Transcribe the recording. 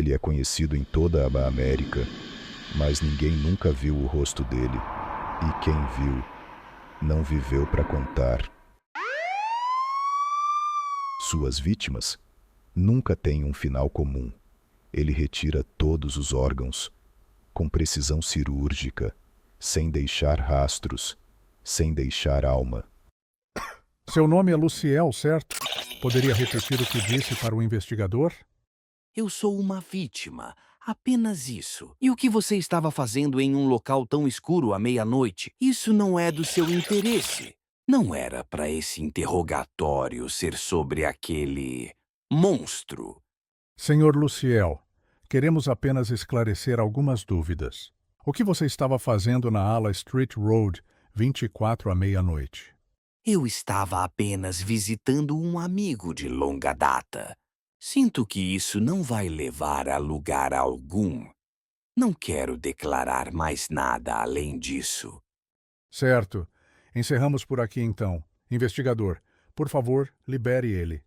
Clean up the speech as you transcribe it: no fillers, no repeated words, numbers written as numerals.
Ele é conhecido em toda a América, mas ninguém nunca viu o rosto dele. E quem viu, não viveu para contar. Suas vítimas nunca têm um final comum. Ele retira todos os órgãos, com precisão cirúrgica, sem deixar rastros, sem deixar alma. Seu nome é Luciel, certo? Poderia repetir o que disse para o investigador? Eu sou uma vítima, apenas isso. E o que você estava fazendo em um local tão escuro à meia-noite? Isso não é do seu interesse. Não era para esse interrogatório ser sobre aquele monstro. Senhor Luciel, queremos apenas esclarecer algumas dúvidas. O que você estava fazendo na ala Street Road, 24 à meia-noite? Eu estava apenas visitando um amigo de longa data. Sinto que isso não vai levar a lugar algum. Não quero declarar mais nada além disso. Certo. Encerramos por aqui então. Investigador, por favor, libere ele.